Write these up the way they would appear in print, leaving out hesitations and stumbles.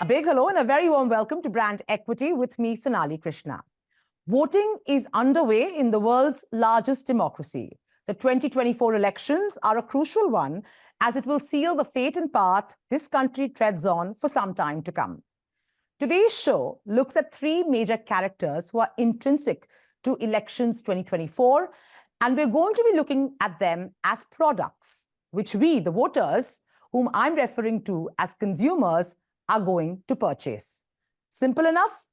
A big hello and a very warm welcome to Brand Equity with me, Sonali Krishna. Voting is underway in the world's largest democracy. The 2024 elections are a crucial one as it will seal the fate and path this country treads on for some time to come. Today's show looks at three major characters who are intrinsic to elections 2024, and we're going to be looking at them as products, which we, the voters, whom I'm referring to as consumers, are going to purchase. Simple enough?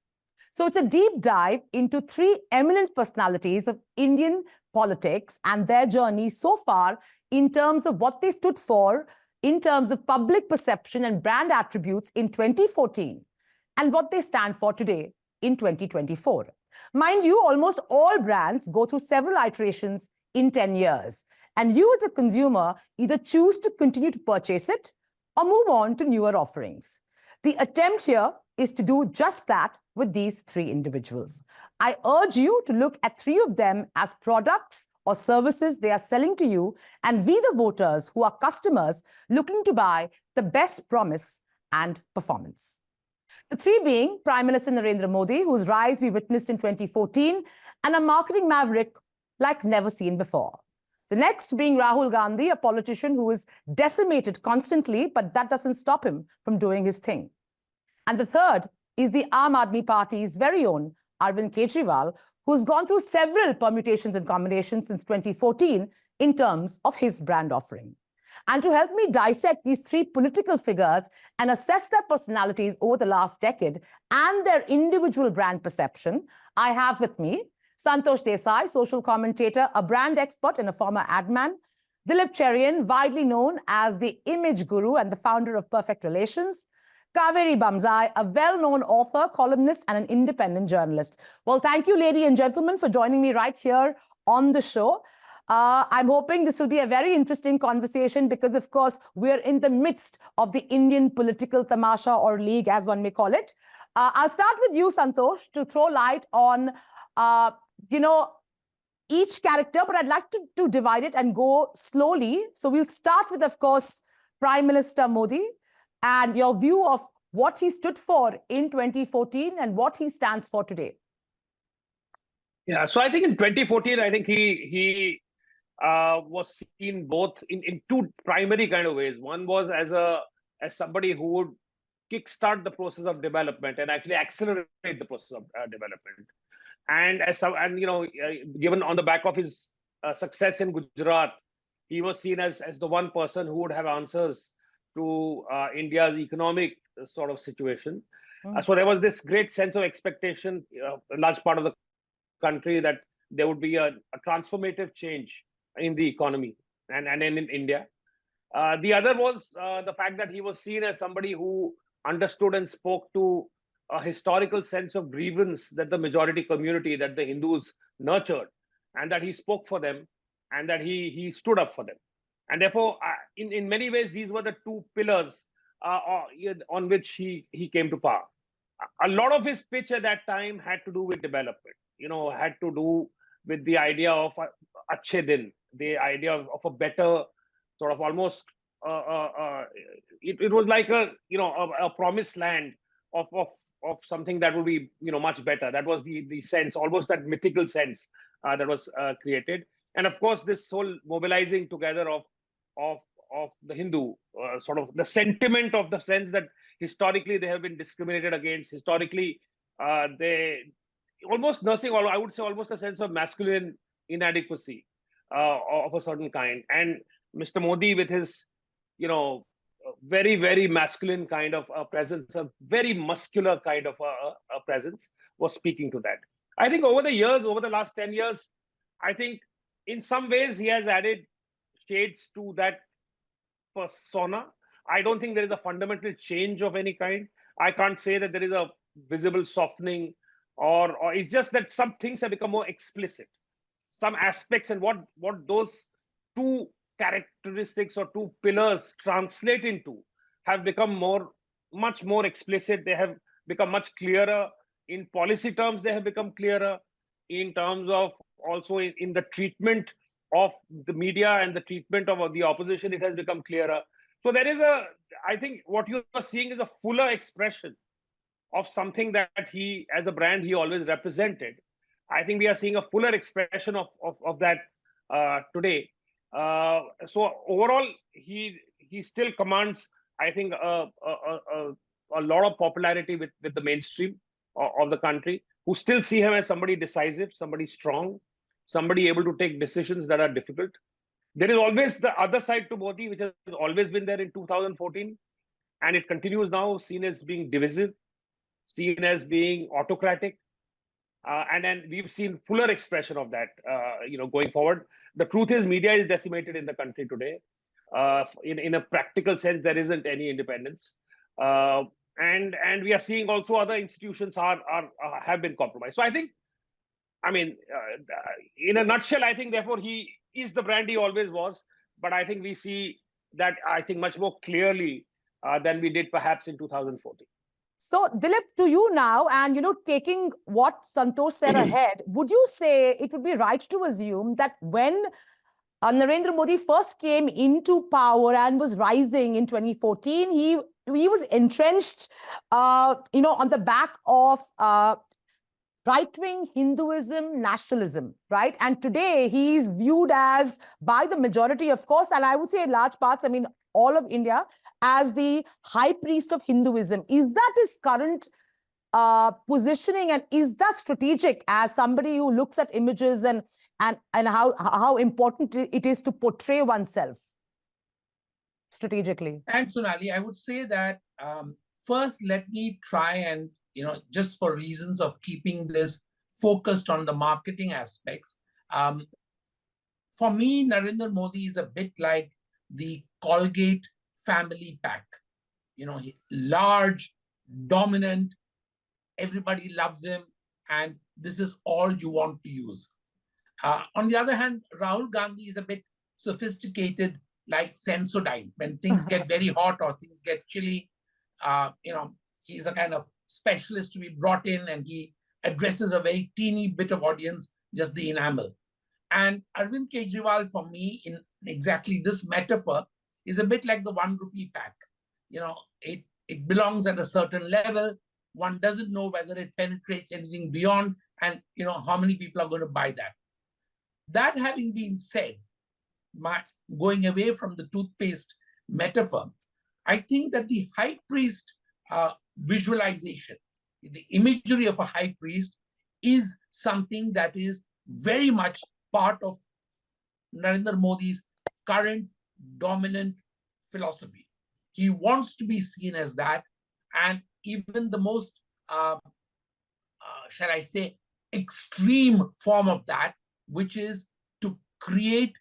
So it's a deep dive into three eminent personalities of Indian politics and their journey so far in terms of what they stood for, in terms of public perception and brand attributes in 2014, and what they stand for today in 2024. Mind you, almost all brands go through several iterations in 10 years. And you as a consumer either choose to continue to purchase it or move on to newer offerings. The attempt here is to do just that with these three individuals. I urge you to look at three of them as products or services they are selling to you, and we, the voters, who are customers looking to buy the best promise and performance. The three being Prime Minister Narendra Modi, whose rise we witnessed in 2014, and a marketing maverick like never seen before. The next being Rahul Gandhi, a politician who is decimated constantly, but that doesn't stop him from doing his thing. And the third is the Aam Aadmi Party's very own Arvind Kejriwal, who's gone through several permutations and combinations since 2014 in terms of his brand offering. And to help me dissect these three political figures and assess their personalities over the last decade and their individual brand perception, I have with me Santosh Desai, social commentator, a brand expert and a former ad man; Dilip Cherian, widely known as the image guru and the founder of Perfect Relations; Kaveree Bamzai, a well-known author, columnist, and an independent journalist. Well, thank you, ladies and gentlemen, for joining me right here on the show. I'm hoping this will be a very interesting conversation because, of course, we're in the midst of the Indian political tamasha or league, as one may call it. I'll start with you, Santosh, to throw light on, each character, but I'd like to divide it and go slowly. So we'll start with, of course, Prime Minister Modi and your view of what he stood for in 2014 and what he stands for today. Yeah, so I think in 2014, I think he was seen both in two primary kind of ways. One was as somebody who would kickstart the process of development and actually accelerate the process of development. And given on the back of his success in Gujarat, he was seen as the one person who would have answers to India's economic sort of situation. So there was this great sense of expectation, a large part of the country, that there would be a transformative change in the economy and in India. The other was the fact that he was seen as somebody who understood and spoke to a historical sense of grievance that the majority community, that the Hindus nurtured, and that he spoke for them and that he stood up for them. And therefore, in many ways, these were the two pillars on which he came to power. A lot of his pitch at that time had to do with development, had to do with the idea of Achhe Din, the idea of a better sort of almost, it was like a promised land of something that would be, much better. That was the sense, almost that mythical sense that was created. And of course, this whole mobilizing together of the Hindu, sort of the sentiment of the sense that historically they have been discriminated against. Historically, they almost nursing, I would say, almost a sense of masculine inadequacy of a certain kind. And Mr. Modi, with his, very, very masculine kind of presence, a very muscular kind of a presence, was speaking to that. I think over the years, over the last 10 years, I think in some ways he has added shades to that persona. I don't think there is a fundamental change of any kind. I can't say that there is a visible softening, or it's just that some things have become more explicit. Some aspects and what those two characteristics or two pillars translate into have become much more explicit. They have become much clearer in policy terms. They have become clearer in terms of also in the treatment of the media and the treatment of the opposition. It has become clearer. So I think what you are seeing is a fuller expression of something that he, as a brand, he always represented. I think we are seeing a fuller expression of that today. So overall, he still commands, I think, a lot of popularity with the mainstream of the country, who still see him as somebody decisive, somebody strong, somebody able to take decisions that are difficult. There is always the other side to Modi, which has always been there in 2014, and it continues now, seen as being divisive, seen as being autocratic, and then we've seen fuller expression of that, going forward. The truth is, media is decimated in the country today. In a practical sense, there isn't any independence, uh, and we are seeing also other institutions have been compromised. So I think, I mean, in a nutshell, I think therefore he is the brand he always was, but I think we see that, I think, much more clearly than we did perhaps in 2014. So, Dilip, to you now, and taking what Santosh said ahead, would you say it would be right to assume that when Narendra Modi first came into power and was rising in 2014, he was entrenched, on the back of right-wing Hinduism, nationalism, right? And today he's viewed as, by the majority, of course, and I would say in large parts, I mean, all of India, as the high priest of Hinduism. Is that his current positioning, and is that strategic as somebody who looks at images and how important it is to portray oneself strategically? Thanks, Sonali. I would say that first, let me try and, just for reasons of keeping this focused on the marketing aspects, for me, Narendra Modi is a bit like the Colgate family pack. Large, dominant, everybody loves him, and this is all you want to use. On the other hand, Rahul Gandhi is a bit sophisticated, like Sensodyne. When things get very hot or things get chilly, he's a kind of specialist to be brought in, and he addresses a very teeny bit of audience, just the enamel. And Arvind Kejriwal, for me, in exactly this metaphor, is a bit like the 1 rupee pack. It belongs at a certain level. One doesn't know whether it penetrates anything beyond, and how many people are going to buy that. That having been said, going away from the toothpaste metaphor, I think that the high priest visualization, the imagery of a high priest, is something that is very much part of Narendra Modi's current dominant philosophy. He wants to be seen as that, and even the most, shall I say, extreme form of that, which is to create,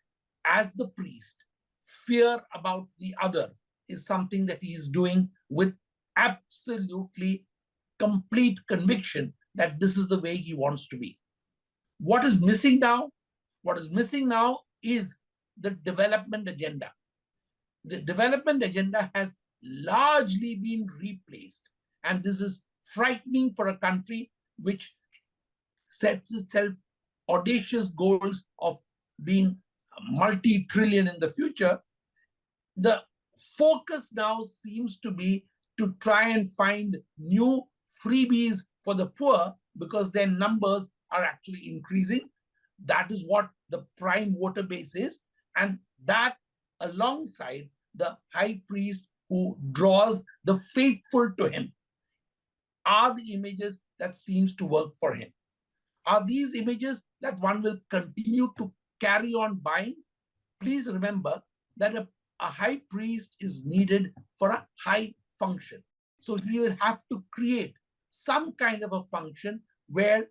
as the priest, fear about the other, is something that he is doing with absolutely complete conviction that this is the way he wants to be. What is missing now? What is missing now is the development agenda. The development agenda has largely been replaced, and this is frightening for a country which sets itself audacious goals of being multi-trillion in the future. The focus now seems to be to try and find new freebies for the poor, because their numbers are actually increasing. That is what the prime voter base is, and that, alongside the high priest who draws the faithful to him, are the images that seems to work for him. Are these images that one will continue to carry on buying? Please remember that a high priest is needed for a high function. So he will have to create some kind of a function where,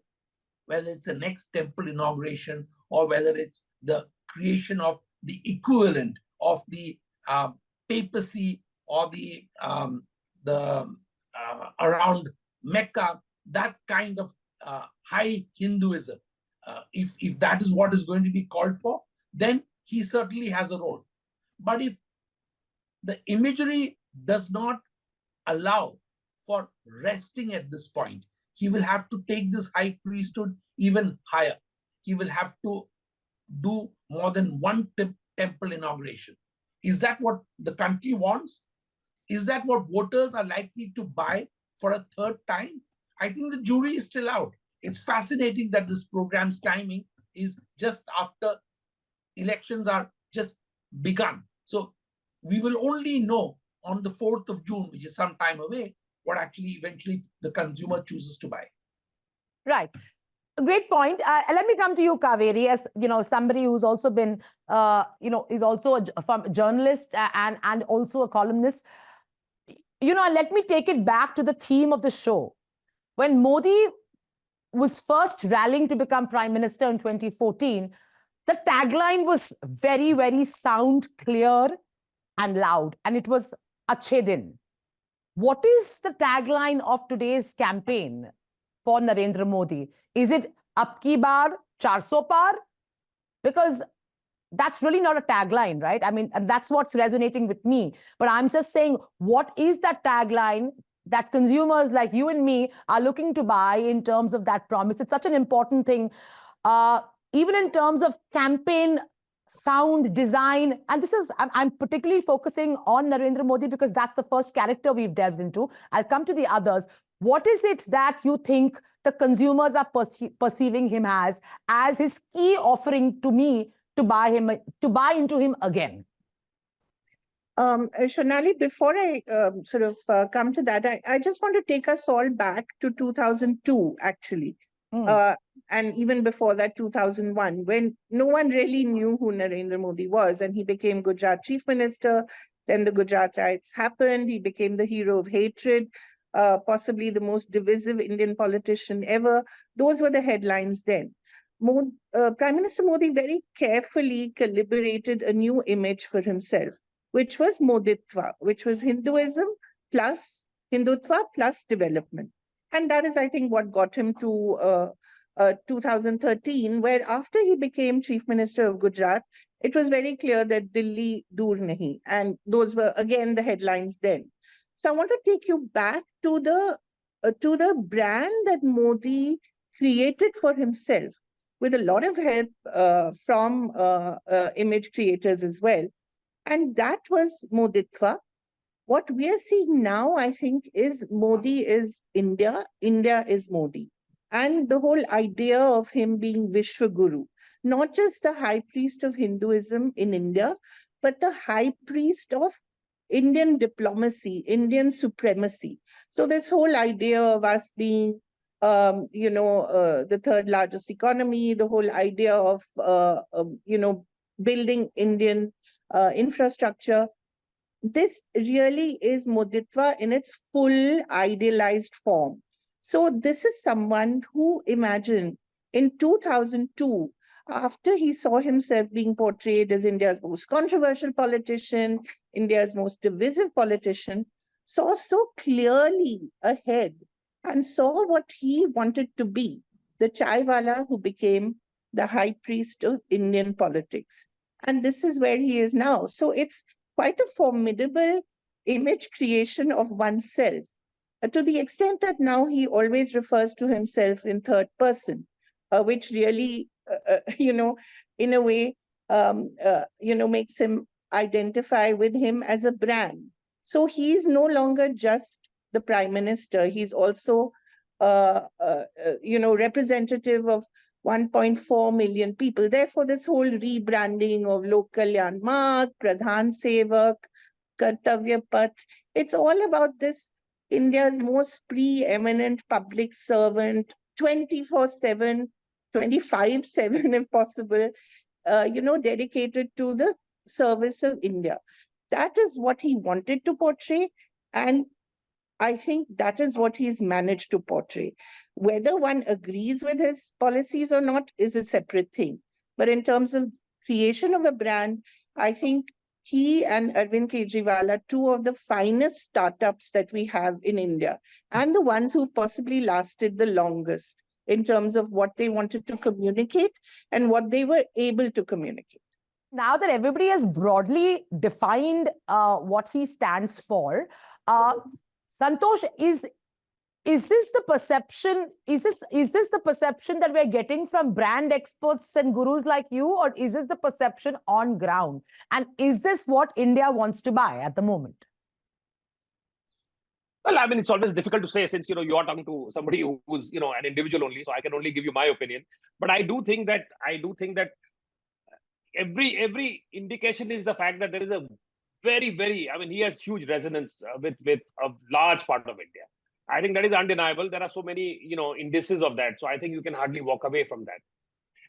whether it's the next temple inauguration or whether it's the creation of the equivalent of the papacy or the around Mecca, that kind of high Hinduism, if that is what is going to be called for, then he certainly has a role. But if the imagery does not allow for resting at this point, he will have to take this high priesthood even higher. He will have to do more than one temple inauguration. Is that what the country wants? Is that what voters are likely to buy for a third time? I think the jury is still out. It's fascinating that this program's timing is just after elections are just begun. So we will only know on the 4th of June, which is some time away, what actually eventually the consumer chooses to buy. Right. Great point. Let me come to you, Kaveree, as somebody who's also been, is also a journalist and also a columnist. Let me take it back to the theme of the show. When Modi was first rallying to become prime minister in 2014, the tagline was very, very sound, clear, and loud, and it was Achhe Din. What is the tagline of today's campaign for Narendra Modi? Is it Ab ki baar 400 par? Because that's really not a tagline, right? I mean, and that's what's resonating with me. But I'm just saying, what is that tagline that consumers like you and me are looking to buy in terms of that promise? It's such an important thing, even in terms of campaign sound, design. And this is, I'm particularly focusing on Narendra Modi because that's the first character we've delved into. I'll come to the others. What is it that you think the consumers are perceiving him as his key offering to me to buy into him again? Sonali, before I come to that, I just want to take us all back to 2002, actually. And even before that, 2001, when no one really knew who Narendra Modi was, and he became Gujarat chief minister. Then the Gujarat riots happened. He became the hero of hatred, possibly the most divisive Indian politician ever. Those were the headlines then. Prime Minister Modi very carefully calibrated a new image for himself, which was Moditva, which was Hindutva plus development. And that is, I think, what got him to 2013, where after he became Chief Minister of Gujarat, it was very clear that Delhi dur nahi. And those were, again, the headlines then. So I want to take you back to the brand that Modi created for himself, with a lot of help from image creators as well. And that was Moditva. What we are seeing now, I think, is Modi is India, India is Modi. And the whole idea of him being Vishwaguru, not just the high priest of Hinduism in India, but the high priest of Indian diplomacy, Indian supremacy. So this whole idea of us being the third largest economy, the whole idea of, building Indian infrastructure. This really is Moditva in its full idealized form. So this is someone who imagined in 2002, after he saw himself being portrayed as India's most controversial politician, India's most divisive politician, saw so clearly ahead and saw what he wanted to be, the chaiwala who became the high priest of Indian politics. And this is where he is now. So it's quite a formidable image creation of oneself, to the extent that now he always refers to himself in third person, which really, in a way, makes him identify with him as a brand. So he's no longer just the prime minister. He's also, representative of 1.4 million people. Therefore, this whole rebranding of Lok Kalyan Marg, Pradhan Sevak, Kartavya Path, it's all about this India's most preeminent public servant, 24/7, 25/7 if possible, dedicated to the service of India. That is what he wanted to portray, and I think that is what he's managed to portray. Whether one agrees with his policies or not is a separate thing. But in terms of creation of a brand, I think he and Arvind Kejriwal are two of the finest startups that we have in India, and the ones who've possibly lasted the longest in terms of what they wanted to communicate and what they were able to communicate. Now that everybody has broadly defined what he stands for, Santosh, is is this the perception? Is this the perception that we're getting from brand experts and gurus like you, or is this the perception on ground? And is this what India wants to buy at the moment? Well, I mean, it's always difficult to say since, you are talking to somebody who's, an individual only, so I can only give you my opinion. But I do think that every indication is the fact that there is a very, I mean, he has huge resonance with a large part of India. I think that is undeniable. There are so many, indices of that. So I think you can hardly walk away from that.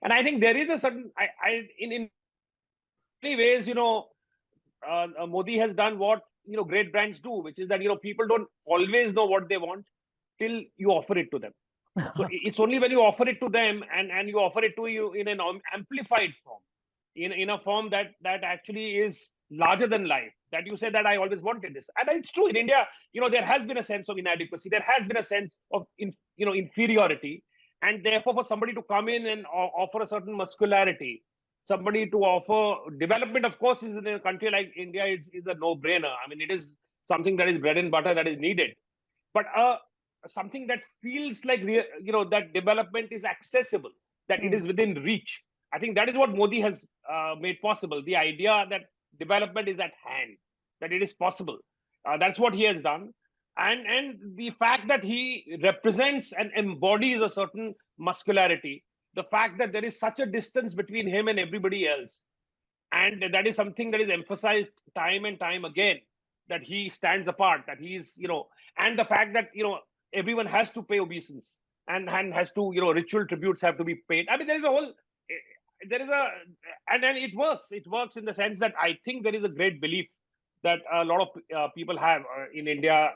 And I think there is a certain, in many ways, Modi has done what, great brands do, which is that, people don't always know what they want till you offer it to them. So it's only when you offer it to them and you offer it to you in an amplified form, in a form that actually is larger than life, that you say that I always wanted this. And it's true in India, there has been a sense of inadequacy. There has been a sense of, inferiority. And therefore, for somebody to come in and offer a certain muscularity, somebody to offer development, of course, is in a country like India is a no-brainer. I mean, it is something that is bread and butter that is needed. But something that feels like, that development is accessible, that it is within reach. I think that is what Modi has made possible. The idea that development is at hand, that it is possible. That's what he has done. And the fact that he represents and embodies a certain muscularity, the fact that there is such a distance between him and everybody else, and that is something that is emphasized time and time again, that he stands apart, that he is, and the fact that, everyone has to pay obeisance and has to, ritual tributes have to be paid. I mean, there is and it works in the sense that I think there is a great belief that a lot of people have in India.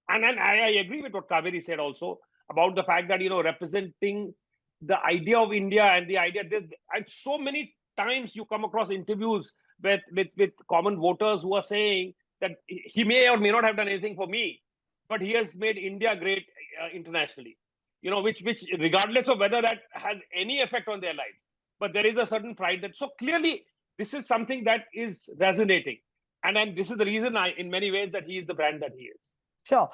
And I agree with what Kaveree said also about the fact that, representing the idea of India and the idea that, and so many times you come across interviews with common voters who are saying that he may or may not have done anything for me, but he has made India great internationally, which regardless of whether that has any effect on their lives, but there is a certain pride that, so clearly this is something that is resonating. And this is the reason in many ways that he is the brand that he is. Sure.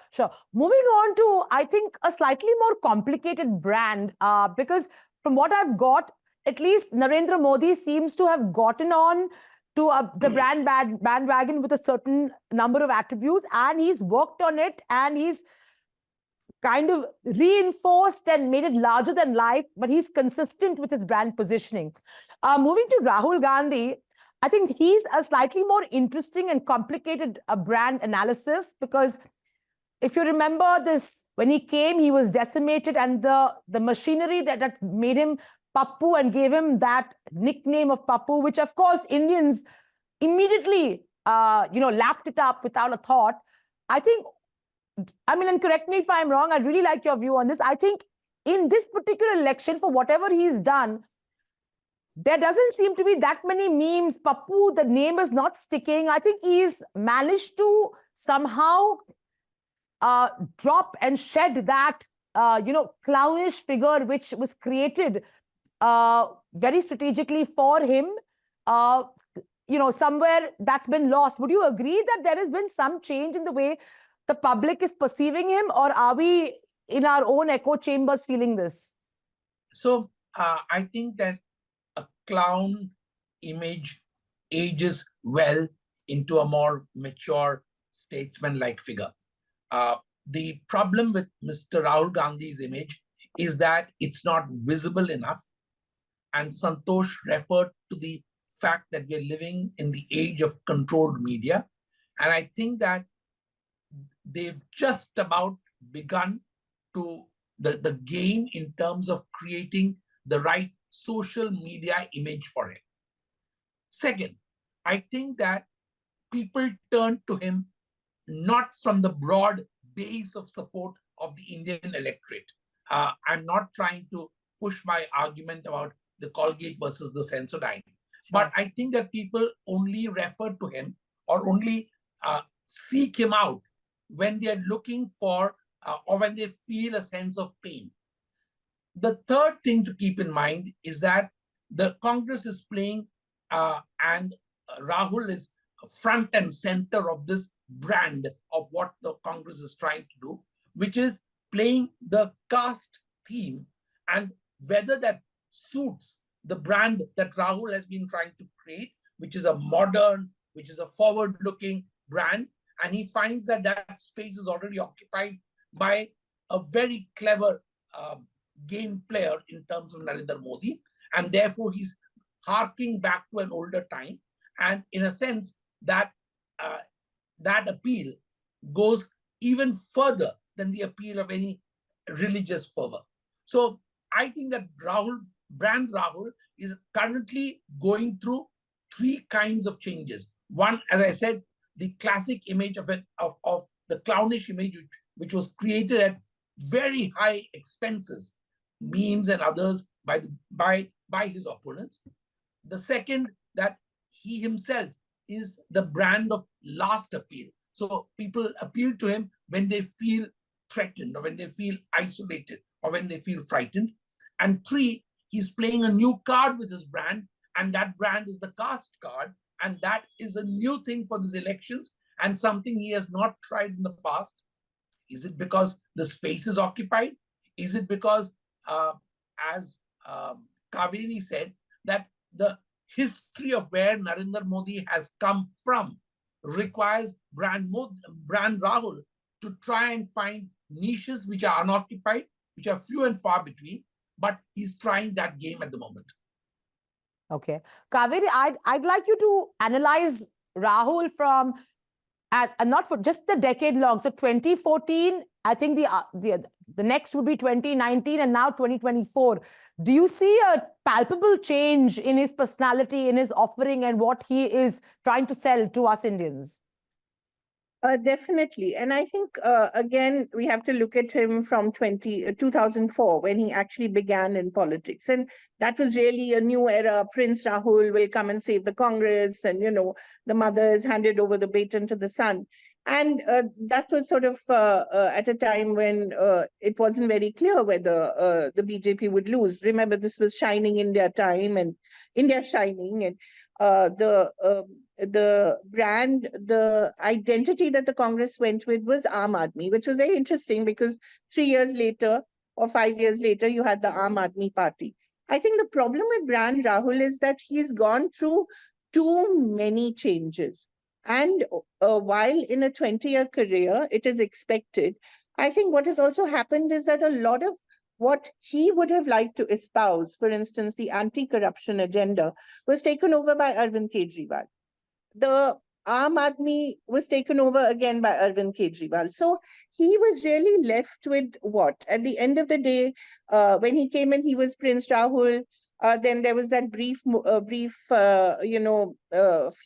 Moving on to, I think, a slightly more complicated brand, because from what I've got, at least Narendra Modi seems to have gotten on to the brand bandwagon with a certain number of attributes, and he's worked on it, and he's kind of reinforced and made it larger than life, but he's consistent with his brand positioning. Moving to Rahul Gandhi, I think he's a slightly more interesting and complicated brand analysis, because if you remember this, when he came, he was decimated, and the machinery that made him Pappu and gave him that nickname of Pappu, which of course Indians immediately, lapped it up without a thought. I think, I mean, and correct me if I'm wrong, I'd really like your view on this. I think in this particular election, for whatever he's done, there doesn't seem to be that many memes. Pappu, the name is not sticking. I think he's managed to somehow drop and shed that, clownish figure which was created very strategically for him. Somewhere that's been lost. Would you agree that there has been some change in the way the public is perceiving him, or are we in our own echo chambers feeling this? So I think that a clown image ages well into a more mature statesman-like figure. The problem with Mr. Rahul Gandhi's image is that it's not visible enough. And Santosh referred to the fact that we're living in the age of controlled media. And I think that they've just about begun to the game in terms of creating the right social media image for him. Second, I think that people turn to him not from the broad base of support of the Indian electorate. I'm not trying to push my argument about the Colgate versus the Sensodyne. Sure. But I think that people only refer to him or only seek him out when they're looking for or when they feel a sense of pain. The third thing to keep in mind is that the Congress is playing and Rahul is front and center of this brand of what the Congress is trying to do. which is playing the caste theme, and whether that suits the brand that Rahul has been trying to create, which is a modern, which is a forward-looking brand. And he finds that that space is already occupied by a very clever game player in terms of Narendra Modi. And therefore, he's harking back to an older time. And in a sense, that appeal goes even further than the appeal of any religious fervor. So I think that brand Rahul is currently going through three kinds of changes. One, as I said, the classic image of the clownish image, which was created at very high expenses, memes and others by his opponents. The second, that he himself is the brand of last appeal. So people appeal to him when they feel threatened, or when they feel isolated, or when they feel frightened. And three, he's playing a new card with his brand, and that brand is the caste card. And that is a new thing for these elections, and something he has not tried in the past. Is it because the space is occupied? Is it because, as Kaveree said, that the history of where Narendra Modi has come from requires brand Rahul to try and find niches which are unoccupied, which are few and far between, but he's trying that game at the moment. Okay. Kaveree, I'd like you to analyze Rahul from, and not for just the decade long. So 2014, I think the next would be 2019, and now 2024. Do you see a palpable change in his personality, in his offering, and what he is trying to sell to us Indians? Definitely. And I think, again, we have to look at him from 2004, when he actually began in politics. And that was really a new era. Prince Rahul will come and save the Congress. And, the mother has handed over the baton to the son. And that was sort of at a time when it wasn't very clear whether the BJP would lose. Remember, this was Shining India time, and India Shining. And the brand, the identity that the Congress went with was Aam Aadmi, which was very interesting because 3 years later or 5 years later, you had the Aam Aadmi Party. I think the problem with brand Rahul is that he's gone through too many changes. And while in a 20-year career, it is expected, I think what has also happened is that a lot of what he would have liked to espouse, for instance, the anti-corruption agenda, was taken over by Arvind Kejriwal. The Aam Aadmi was taken over again by Arvind Kejriwal. So he was really left with what? At the end of the day, when he came in, he was Prince Rahul. Then there was that brief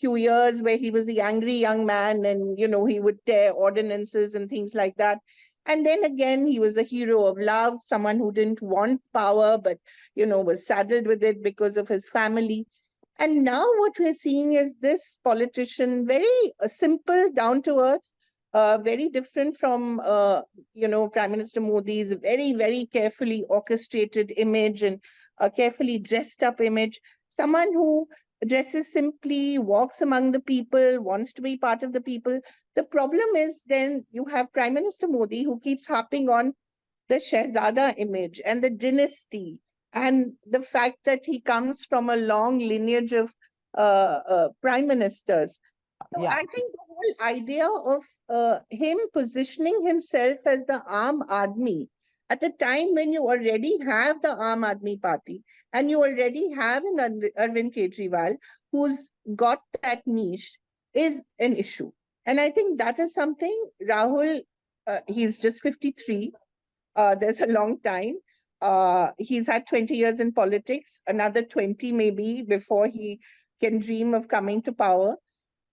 few years where he was the angry young man, and, he would tear ordinances and things like that. And then again, he was a hero of love, someone who didn't want power, but, was saddled with it because of his family. And now what we're seeing is this politician, very simple, down to earth, very different from, Prime Minister Modi's very, very carefully orchestrated image and a carefully dressed up image. Someone who dresses simply, walks among the people, wants to be part of the people. The problem is then you have Prime Minister Modi, who keeps harping on the Shehzada image and the dynasty, and the fact that he comes from a long lineage of prime ministers. So Yeah. I think the whole idea of him positioning himself as the Aam Aadmi at a time when you already have the Aam Aadmi Party and you already have an Arvind Kejriwal who's got that niche is an issue. And I think that is something Rahul, he's just 53. There's a long time. He's had 20 years in politics, another 20 maybe before he can dream of coming to power.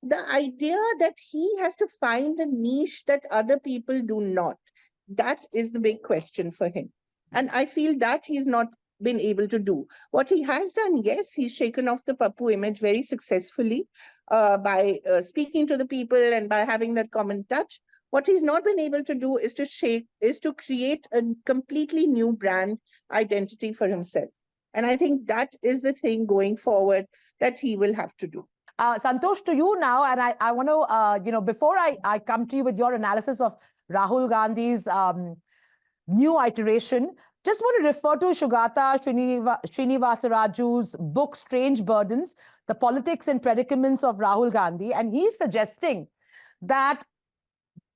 The idea that he has to find a niche that other people do not, that is the big question for him. And I feel that he's not been able to do. What he has done, yes, he's shaken off the Pappu image very successfully by speaking to the people and by having that common touch. What he's not been able to do is to create a completely new brand identity for himself. And I think that is the thing going forward that he will have to do. Santosh, to you now, and I want to, before I come to you with your analysis of Rahul Gandhi's new iteration. Just want to refer to Sugata Srinivasaraju's book, Strange Burdens, The Politics and Predicaments of Rahul Gandhi. And he's suggesting that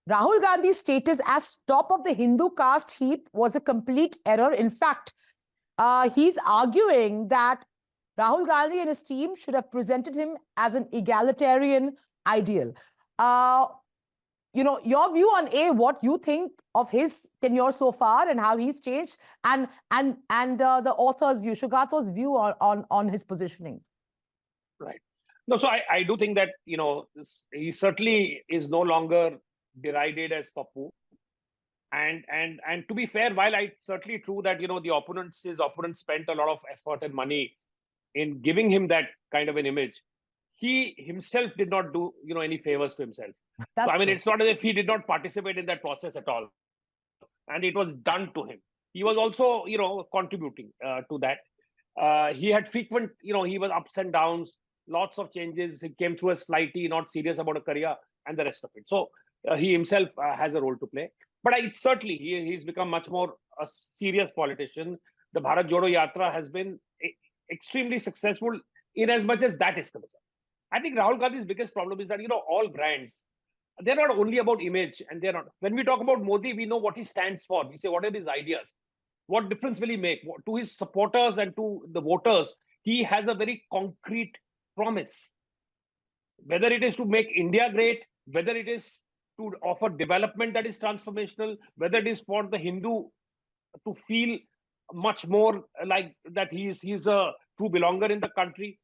Rahul Gandhi's status as top of the Hindu caste heap was a complete error. In fact, he's arguing that Rahul Gandhi and his team should have presented him as an egalitarian ideal. Your view on what you think of his tenure so far and how he's changed, and the author's view, Sugata's view on his positioning. Right. No, so I do think that, he certainly is no longer derided as Pappu. And to be fair, while it's certainly true that, his opponents spent a lot of effort and money in giving him that kind of an image, he himself did not do, any favors to himself. That's so, true. it's not as if he did not participate in that process at all. And it was done to him. He was also, contributing to that. He had frequent, he was ups and downs, lots of changes. He came through as flighty, not serious about a career and the rest of it. So he himself has a role to play. But certainly he's become much more a serious politician. The Bharat Jodo Yatra has been extremely successful in as much as that is concerned. I think Rahul Gandhi's biggest problem is that, all brands, they're not only about image, and they're not. When we talk about Modi, we know what he stands for. We say, what are his ideas? What difference will he make? To his supporters and to the voters, he has a very concrete promise. Whether it is to make India great, whether it is to offer development that is transformational, whether it is for the Hindu to feel much more like that he's a true belonger in the country.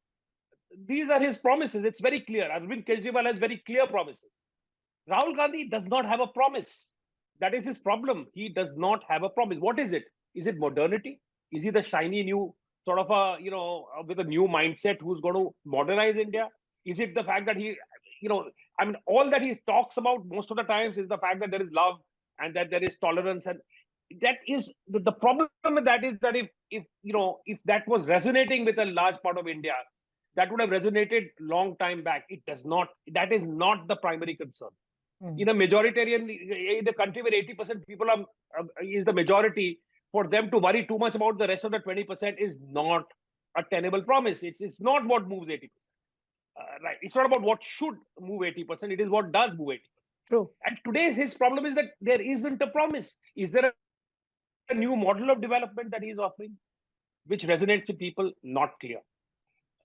These are his promises. It's very clear. Arvind Kejriwal has very clear promises. Rahul Gandhi does not have a promise. That is his problem. He does not have a promise. What is it? Is it modernity? Is he the shiny new sort of with a new mindset who's going to modernize India? Is it the fact that all that he talks about most of the times is the fact that there is love and that there is tolerance, and that is the problem with that is that if that was resonating with a large part of India, that would have resonated long time back. It does not. That is not the primary concern. In a majoritarian, in a country where 80% people is the majority, for them to worry too much about the rest of the 20% is not a tenable promise. It's not what moves 80%. Right. It's not about what should move 80%. It is what does move 80%. True. And today his problem is that there isn't a promise. Is there a new model of development that he's offering, which resonates with people? Not clear.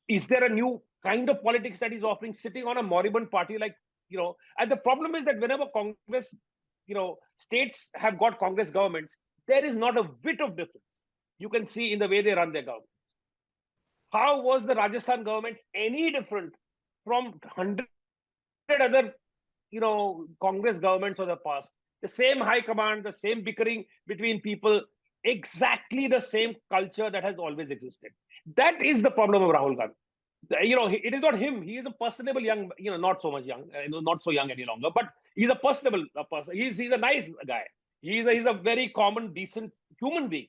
Is there a new kind of politics that he's offering, sitting on a moribund party like, and the problem is that whenever Congress, states have got Congress governments, there is not a bit of difference. You can see in the way they run their government. How was the Rajasthan government any different from 100 other, Congress governments of the past? The same high command, the same bickering between people, exactly the same culture that has always existed. That is the problem of Rahul Gandhi. It is not him. He is a personable young, not so much young, not so young any longer, but he's a personable person. He's a nice guy. He's a very common, decent human being.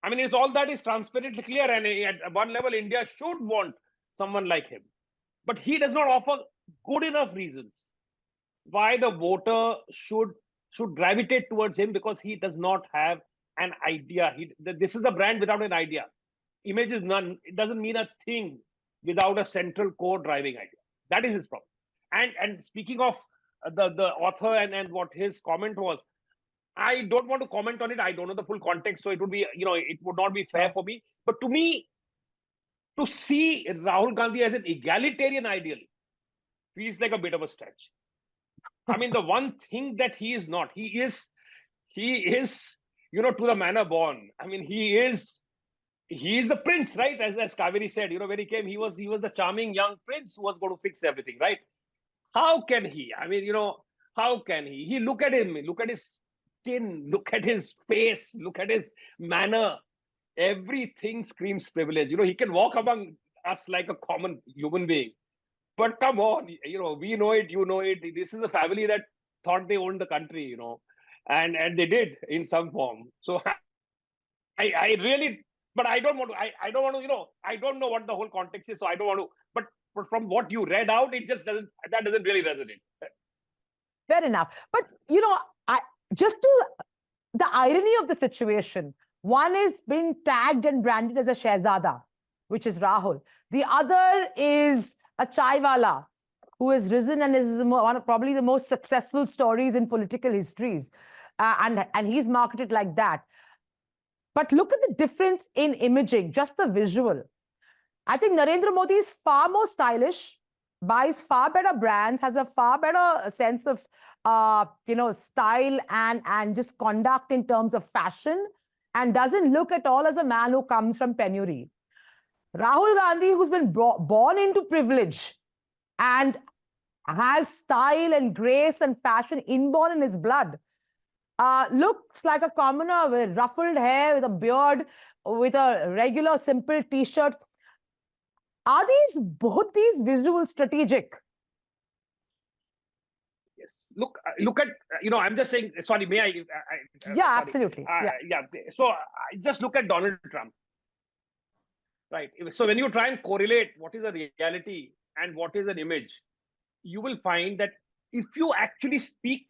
I mean, it's all that is transparently clear, and at one level, India should want someone like him. But he does not offer good enough reasons why the voter should gravitate towards him, because he does not have an idea. This is a brand without an idea. Image is none. It doesn't mean a thing without a central core driving idea. That is his problem. And speaking of the author and what his comment was, I don't want to comment on it. I don't know the full context, so it would be, it would not be fair for me. But to me, to see Rahul Gandhi as an egalitarian ideal feels like a bit of a stretch. I mean, the one thing that he is not, he is, to the manner born. I mean, he is a prince, right? As Kaveree said, when he came, he was the charming young prince who was going to fix everything, right? How can he? I mean, how can he? He look at him, look at his skin, look at his face, look at his manner. Everything screams privilege. He can walk among us like a common human being. But come on, we know it, you know it. This is a family that thought they owned the country, and they did in some form. So I really, but I don't want to, I don't want to, I don't know what the whole context is, so I don't want to, but from what you read out, it just doesn't really resonate. Fair enough. But, just to the irony of the situation, one is being tagged and branded as a Shehzada, which is Rahul. The other is a chaiwala who has risen and is one of probably the most successful stories in political histories. And he's marketed like that. But look at the difference in imaging, just the visual. I think Narendra Modi is far more stylish, buys far better brands, has a far better sense of style and just conduct in terms of fashion, and doesn't look at all as a man who comes from penury. Rahul Gandhi, who's been born into privilege and has style and grace and fashion inborn in his blood, looks like a commoner with ruffled hair, with a beard, with a regular simple t-shirt. Are both these visuals strategic? Yes. Look at, I'm just saying, sorry, may I? Yeah, sorry. absolutely. Yeah. So just look at Donald Trump. Right. So when you try and correlate what is a reality and what is an image, you will find that if you actually speak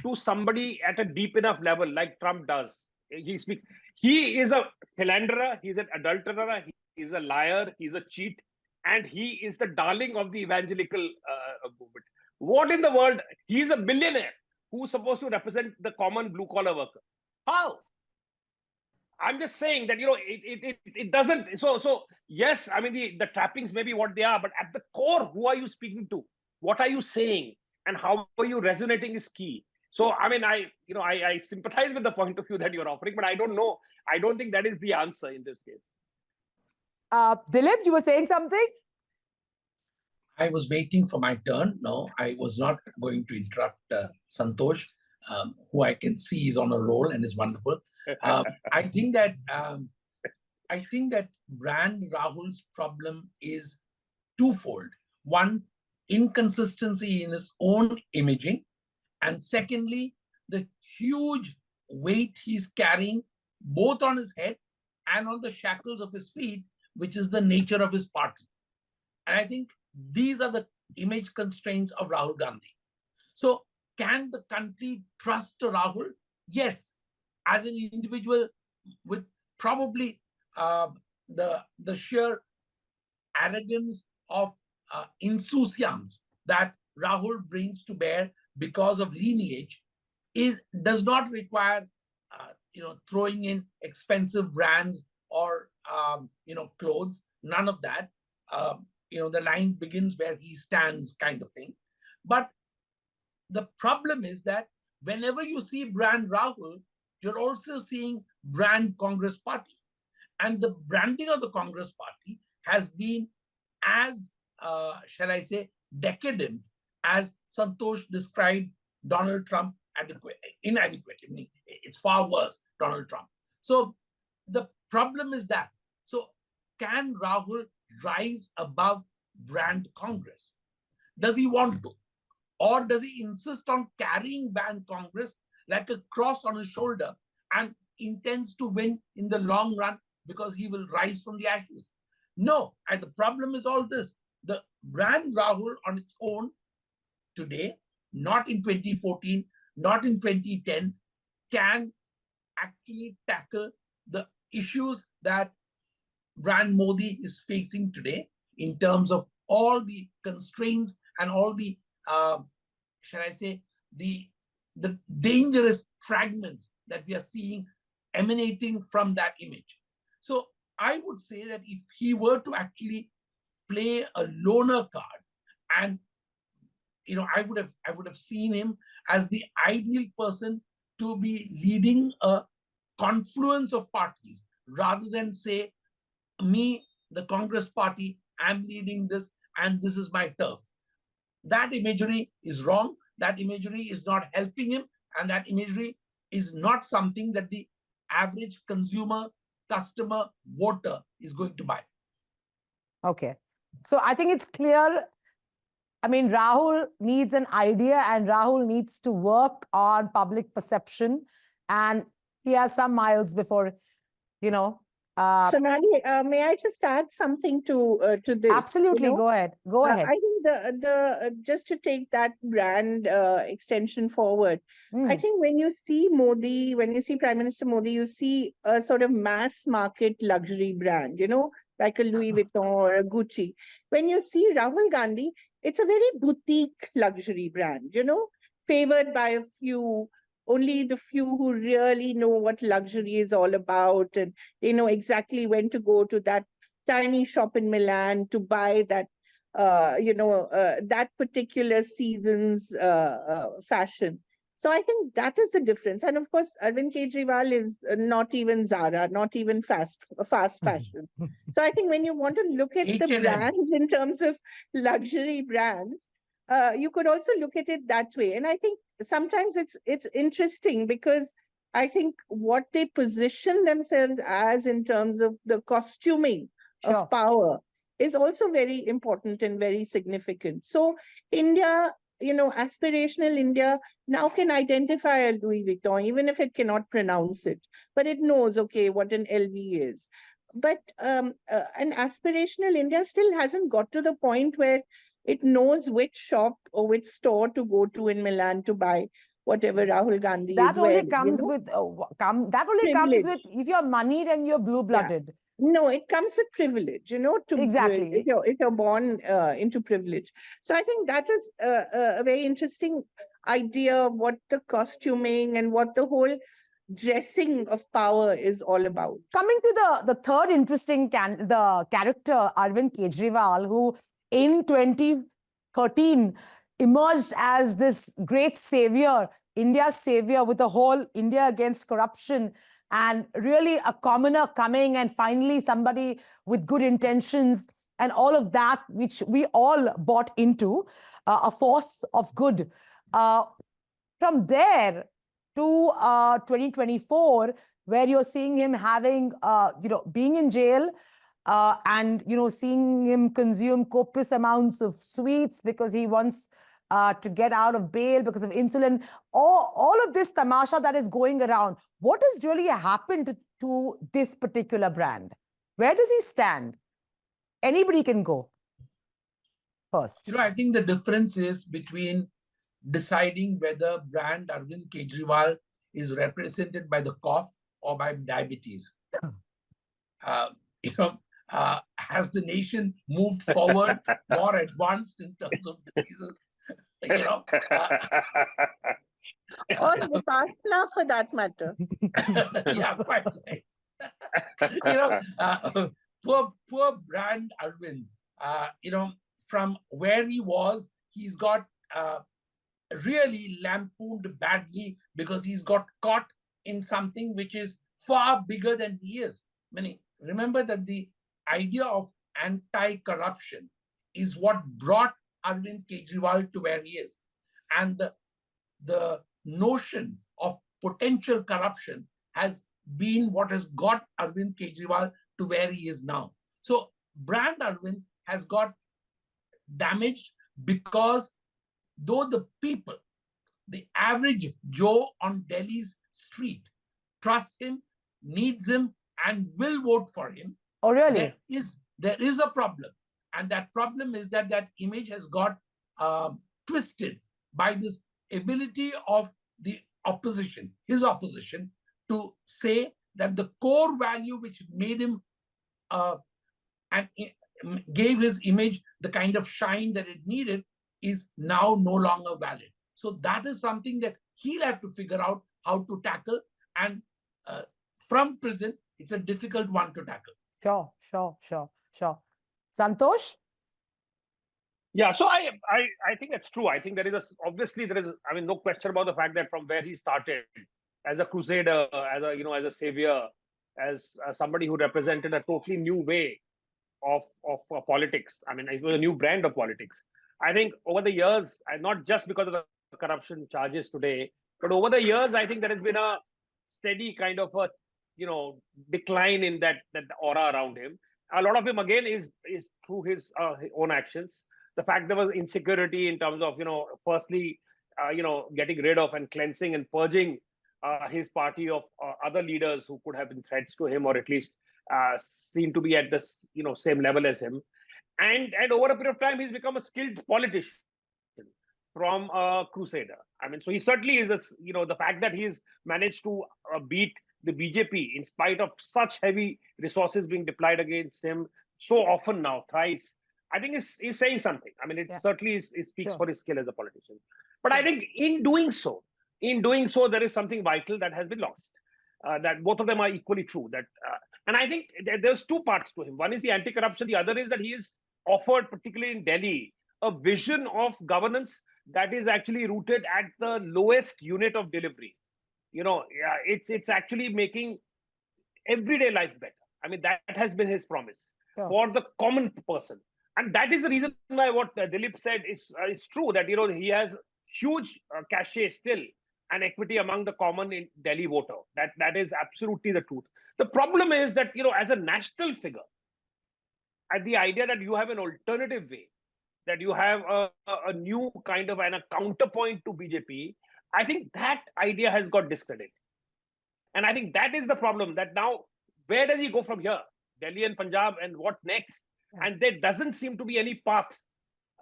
to somebody at a deep enough level, like Trump does, he is a philanderer, he's an adulterer, he's a liar, he's a cheat, and he is the darling of the evangelical movement. What in the world? He's a billionaire who's supposed to represent the common blue collar worker. How? I'm just saying that it doesn't. So yes, I mean the trappings may be what they are, but at the core, who are you speaking to? What are you saying? And how are you resonating is key. So I mean, I sympathize with the point of view that you're offering, but I don't know. I don't think that is the answer in this case. Dilip, you were saying something? I was waiting for my turn. No, I was not going to interrupt Santosh, who I can see is on a roll and is wonderful. I think that Brand Rahul's problem is twofold. One, inconsistency in his own imaging, and secondly, the huge weight he's carrying both on his head and on the shackles of his feet, which is the nature of his party. And I think these are the image constraints of Rahul Gandhi. So can the country trust Rahul? Yes, as an individual with probably the sheer arrogance of insouciance that Rahul brings to bear because of lineage does not require throwing in expensive brands or clothes. None of that. The line begins where he stands, kind of thing. But the problem is that whenever you see brand Rahul, you're also seeing brand Congress Party. And the branding of the Congress Party has been as, shall I say, decadent as Santosh described Donald Trump inadequate. I mean, it's far worse, Donald Trump. So the problem is that. So can Rahul rise above brand Congress? Does he want to? Or does he insist on carrying brand Congress like a cross on his shoulder and intends to win in the long run because he will rise from the ashes? No, and the problem is all this. The brand Rahul on its own today, not in 2014, not in 2010, can actually tackle the issues that brand Modi is facing today in terms of all the constraints and all the, shall I say, the dangerous fragments that we are seeing emanating from that image. So I would say that if he were to actually play a loner card, and I would have seen him as the ideal person to be leading a confluence of parties rather than say, me, the Congress Party, I'm leading this and this is my turf. That imagery is wrong. That imagery is not helping him, and that imagery is not something that the average consumer, customer, voter is going to buy. Okay. So I think it's clear. I mean, Rahul needs an idea and Rahul needs to work on public perception, and he has some miles before, Sonali, may I just add something to this? Absolutely, go ahead. Go ahead. I think just to take that brand extension forward, I Mm. think when you see Modi, when you see Prime Minister Modi, you see a sort of mass market luxury brand, like a Louis Vuitton or a Gucci. When you see Rahul Gandhi, it's a very boutique luxury brand, favored by a few, only the few who really know what luxury is all about, and they know exactly when to go to that tiny shop in Milan to buy that that particular season's fashion. So I think that is the difference. And of course, Arvind Kejriwal is not even Zara, not even fast fashion. So I think when you want to look at the H&M. brands in terms of luxury brands, you could also look at it that way. And I think sometimes it's interesting because I think what they position themselves as in terms of the costuming Sure. of power is also very important and very significant. So India, aspirational India now can identify a Louis Vuitton, even if it cannot pronounce it, but it knows, okay, what an LV is. But an aspirational India still hasn't got to the point where it knows which shop or which store to go to in Milan to buy whatever Rahul Gandhi That is only wearing. comes with that only comes Privilege. with if you're moneyed and you're blue-blooded. No, it comes with privilege, Exactly. if you're born into privilege. So I think that is a very interesting idea of what the costuming and what the whole dressing of power is all about. Coming to the third interesting the character Arvind Kejriwal, who in 2013 emerged as this great savior, India's savior, with the whole India against corruption, and really a commoner coming and finally somebody with good intentions and all of that, which we all bought into, a force of good. From there to 2024, where you're seeing him having, being in jail, and, seeing him consume copious amounts of sweets because he wants to get out of bail because of insulin. All of this tamasha that is going around, what has really happened to this particular brand? Where does he stand? Anybody can go first. I think the difference is between deciding whether brand Arvind Kejriwal is represented by the cough or by diabetes. Has the nation moved forward, more advanced in terms of diseases? Or Vipassana for that matter. Yeah, quite right. Poor brand Arvind, from where he was, he's got really lampooned badly because he's got caught in something which is far bigger than he is. Remember that the idea of anti-corruption is what brought Arvind Kejriwal to where he is. And the notion of potential corruption has been what has got Arvind Kejriwal to where he is now. So brand Arvind has got damaged because though the people, the average Joe on Delhi's street, trusts him, needs him, and will vote for him. Oh, really? There is a problem. And that problem is that image has got twisted by this ability of the opposition, his opposition, to say that the core value which made him and gave his image the kind of shine that it needed is now no longer valid. So that is something that he'll have to figure out how to tackle. And from prison, it's a difficult one to tackle. Sure. Santosh? Yeah, so I think it's true. I think there is no question about the fact that from where he started as a crusader, as a savior, as somebody who represented a totally new way of politics. I mean, it was a new brand of politics. I think over the years, and not just because of the corruption charges today, but over the years, I think there has been a steady kind of a decline in that aura around him. A lot of him again is through his own actions. The fact there was insecurity in terms of firstly getting rid of and cleansing and purging his party of other leaders who could have been threats to him, or at least seem to be at this same level as him, and over a period of time, he's become a skilled politician from a crusader. I mean, so he certainly is the fact that he's managed to beat the BJP in spite of such heavy resources being deployed against him so often now, thrice. I think is saying something. I mean, it certainly speaks Sure. for his skill as a politician. But I think in doing so, there is something vital that has been lost. That both of them are equally true. And I think there's two parts to him. One is the anti-corruption. The other is that he is offered, particularly in Delhi, a vision of governance that is actually rooted at the lowest unit of delivery. It's actually making everyday life better. I mean, that has been his promise for the common person. And that is the reason why what Dilip said is true, that he has huge cachet still and equity among the common in Delhi voter. That is absolutely the truth. The problem is that as a national figure, at the idea that you have an alternative way, that you have a new kind of a counterpoint to BJP, I think that idea has got discredited. And I think that is the problem, that now, where does he go from here? Delhi and Punjab, and what next? And there doesn't seem to be any path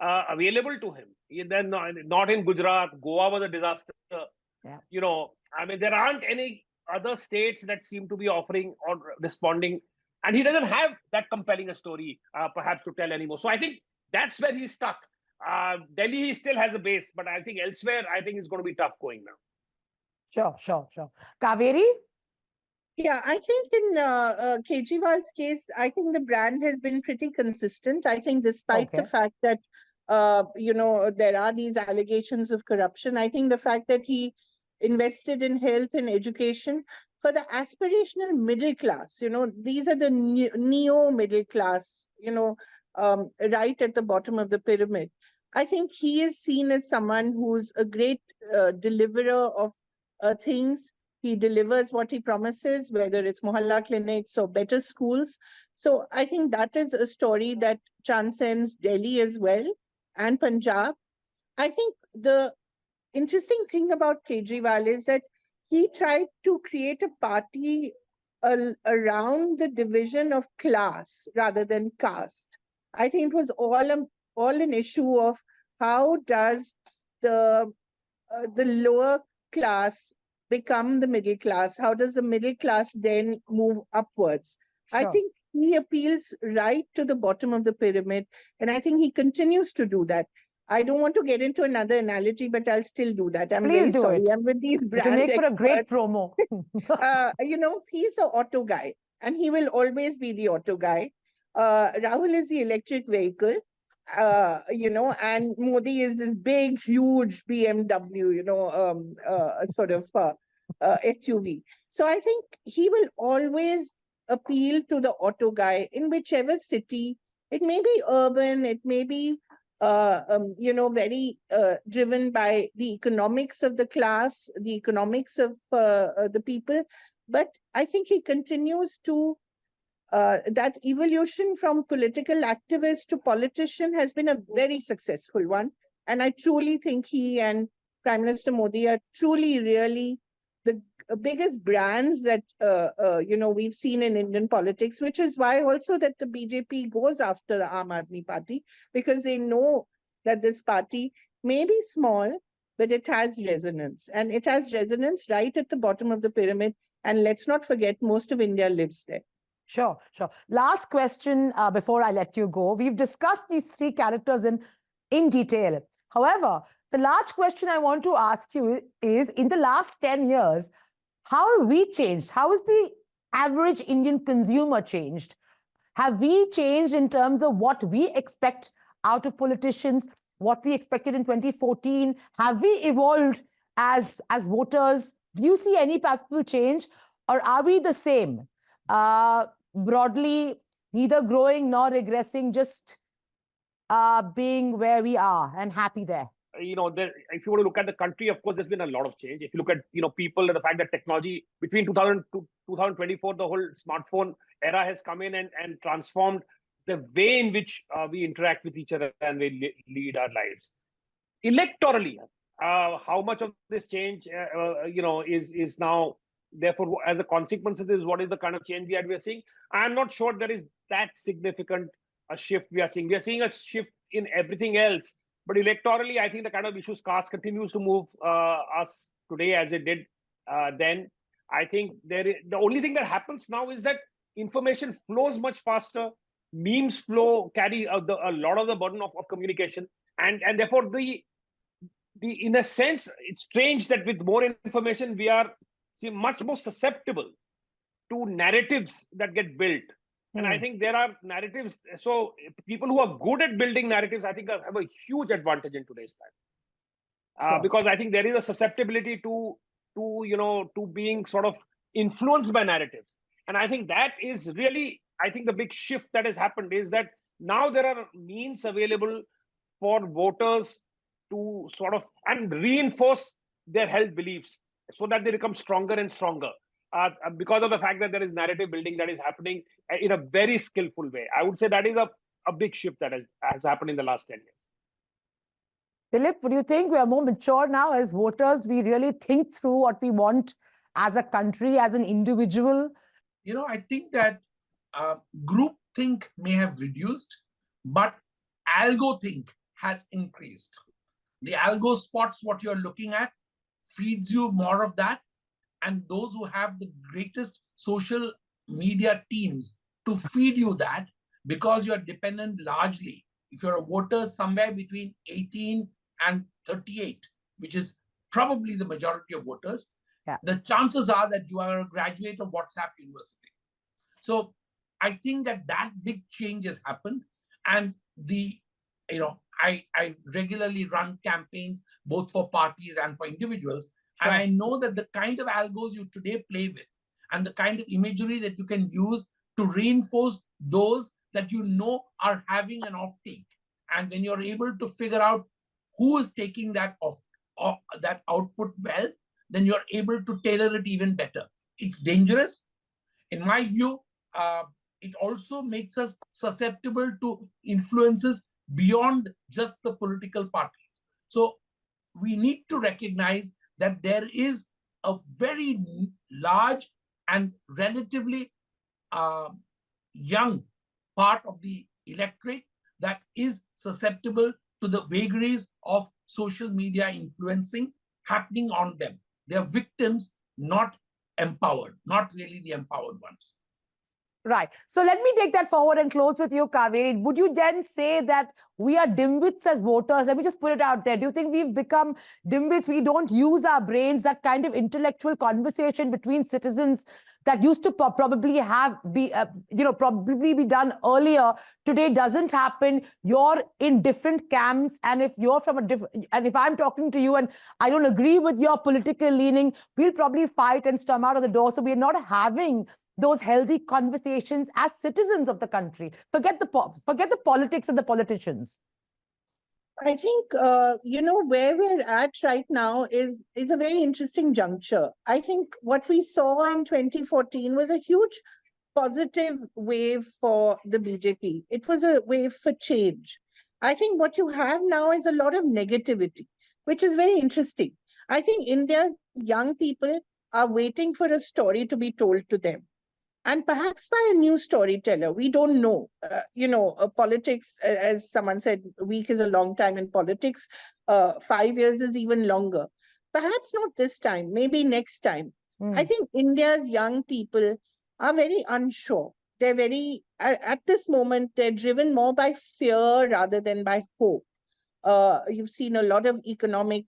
available to him. Then not in Gujarat. Goa was a disaster. I mean, there aren't any other states that seem to be offering or responding. And he doesn't have that compelling a story, perhaps, to tell anymore. So I think that's where he's stuck. Delhi, he still has a base, but I think elsewhere, I think it's going to be tough going now. Sure. Kaveree? Yeah, I think in Kejriwal's case, I think the brand has been pretty consistent. I think despite the fact that, there are these allegations of corruption, I think the fact that he invested in health and education for the aspirational middle class, these are the neo middle class, right at the bottom of the pyramid. I think he is seen as someone who's a great deliverer of things. He delivers what he promises, whether it's mohalla clinics or better schools. So I think that is a story that transcends Delhi as well and Punjab. I think the interesting thing about Kejriwal is that he tried to create a party around the division of class rather than caste. I think it was all an issue of how does the lower class become the middle class? How does the middle class then move upwards? Sure. I think he appeals right to the bottom of the pyramid, and I think he continues to do that. I don't want to get into another analogy, but I'll still do that. I'm Please very sorry. It. I'm with these brands. To make for a great promo. He's the auto guy, and he will always be the auto guy. Rahul is the electric vehicle. And Modi is this big, huge BMW, sort of SUV. So I think he will always appeal to the auto guy in whichever city. It may be urban, it may be, very driven by the economics of the class, the economics of the people. But I think he continues to that evolution from political activist to politician has been a very successful one. And I truly think he and Prime Minister Modi are truly, really the biggest brands that, we've seen in Indian politics, which is why also that the BJP goes after the Aam Aadmi Party, because they know that this party may be small, but it has resonance. And it has resonance right at the bottom of the pyramid. And let's not forget, most of India lives there. Sure. Last question before I let you go. We've discussed these three characters in detail. However, the large question I want to ask you is, in the last 10 years, how have we changed? How has the average Indian consumer changed? Have we changed in terms of what we expect out of politicians, what we expected in 2014? Have we evolved as voters? Do you see any palpable change, or are we the same? Broadly, neither growing nor regressing, just being where we are and happy there. If you want to look at the country, of course, there's been a lot of change. If you look at, people, and the fact that technology between 2000 to 2024, the whole smartphone era has come in and transformed the way in which we interact with each other and we lead our lives. Electorally, how much of this change, is now, therefore, as a consequence of this, what is the kind of change we are seeing? I'm not sure there is that significant a shift we are seeing. We are seeing a shift in everything else, but electorally, I think the kind of issues caste continues to move us today as it did then. I think the only thing that happens now is that information flows much faster. Memes carry a lot of the burden of communication, and therefore the in a sense, it's strange that with more information we are much more susceptible to narratives that get built. And I think there are narratives. So people who are good at building narratives, I think have a huge advantage in today's time. Sure. Because I think there is a susceptibility to being sort of influenced by narratives. And I think that is really, I think the big shift that has happened is that now there are means available for voters to sort of and reinforce their held beliefs so that they become stronger and stronger. Because of the fact that there is narrative building that is happening in a very skillful way. I would say that is a big shift that has happened in the last 10 years. Dilip, would you think we are more mature now as voters? We really think through what we want as a country, as an individual? I think that group think may have reduced, but algo think has increased. The algo spots what you're looking at, feeds you more of that, and those who have the greatest social media teams to feed you that, because you're dependent largely, if you're a voter somewhere between 18 and 38, which is probably the majority of voters, the chances are that you are a graduate of WhatsApp University. So I think that big change has happened. And I regularly run campaigns both for parties and for individuals. Sure. And I know that the kind of algos you today play with and the kind of imagery that you can use to reinforce those that you know are having an off-take. And when you're able to figure out who is taking that that output well, then you're able to tailor it even better. It's dangerous. In my view, it also makes us susceptible to influences beyond just the political parties. So we need to recognize that there is a very large and relatively young part of the electorate that is susceptible to the vagaries of social media influencing happening on them. They are victims, not empowered, not really the empowered ones. Right. So let me take that forward and close with you, Kaveree. Would you then say that we are dimwits as voters? Let me just put it out there. Do you think we've become dimwits? We don't use our brains, that kind of intellectual conversation between citizens that used to probably be done earlier. Today doesn't happen. You're in different camps. And if you're from a different, and if I'm talking to you and I don't agree with your political leaning, we'll probably fight and storm out of the door. So we're not having those healthy conversations as citizens of the country. Forget the politics and the politicians. I think, where we're at right now is a very interesting juncture. I think what we saw in 2014 was a huge positive wave for the BJP. It was a wave for change. I think what you have now is a lot of negativity, which is very interesting. I think India's young people are waiting for a story to be told to them. And perhaps by a new storyteller. We don't know. Politics, as someone said, a week is a long time in politics. 5 years is even longer. Perhaps not this time, maybe next time. I think India's young people are very unsure. They're at this moment, they're driven more by fear rather than by hope. You've seen a lot of economic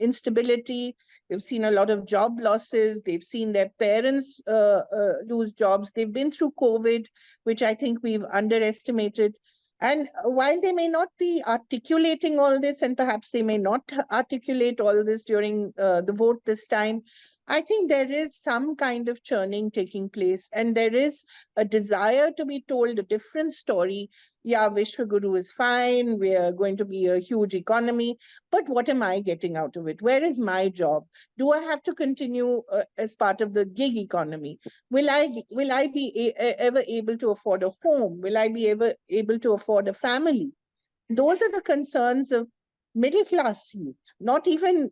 instability. You've seen a lot of job losses. They've seen their parents lose jobs. They've been through COVID, which I think we've underestimated. And while they may not be articulating all this, and perhaps they may not articulate all this during the vote this time, I think there is some kind of churning taking place, and there is a desire to be told a different story. Yeah, Vishwaguru is fine. We are going to be a huge economy, but what am I getting out of it? Where is my job? Do I have to continue as part of the gig economy? Will I be ever able to afford a home? Will I be ever able to afford a family? Those are the concerns of middle class youth, not even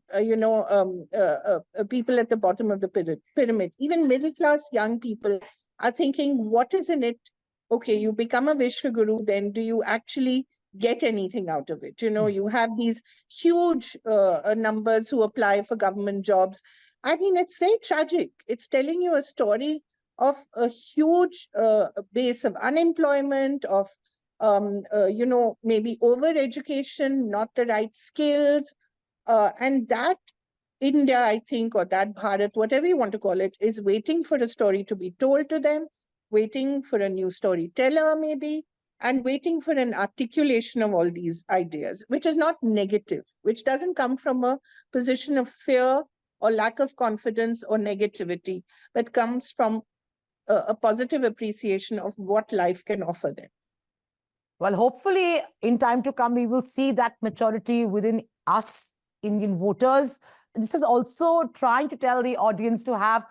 people at the bottom of the pyramid, even middle class young people are thinking, what is in it? Okay, you become a Vishwaguru, then do you actually get anything out of it? You have these huge numbers who apply for government jobs. I mean, it's very tragic. It's telling you a story of a huge base of unemployment, of maybe over education, not the right skills. And that India, I think, or that Bharat, whatever you want to call it, is waiting for a story to be told to them, waiting for a new storyteller, maybe, and waiting for an articulation of all these ideas, which is not negative, which doesn't come from a position of fear or lack of confidence or negativity, but comes from a positive appreciation of what life can offer them. Well, hopefully, in time to come, we will see that maturity within us, Indian voters. This is also trying to tell the audience to have,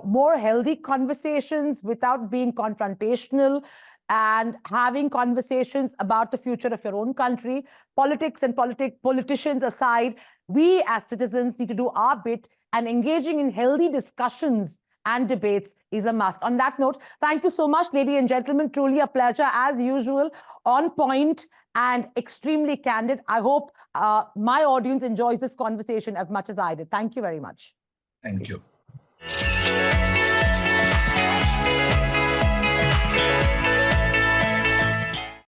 more healthy conversations without being confrontational, and having conversations about the future of your own country. Politics and politicians aside, we as citizens need to do our bit, and engaging in healthy discussions and debates is a must. On that note, thank you so much, ladies and gentlemen. Truly a pleasure, as usual, on point and extremely candid. I hope my audience enjoys this conversation as much as I did. Thank you very much. Thank you.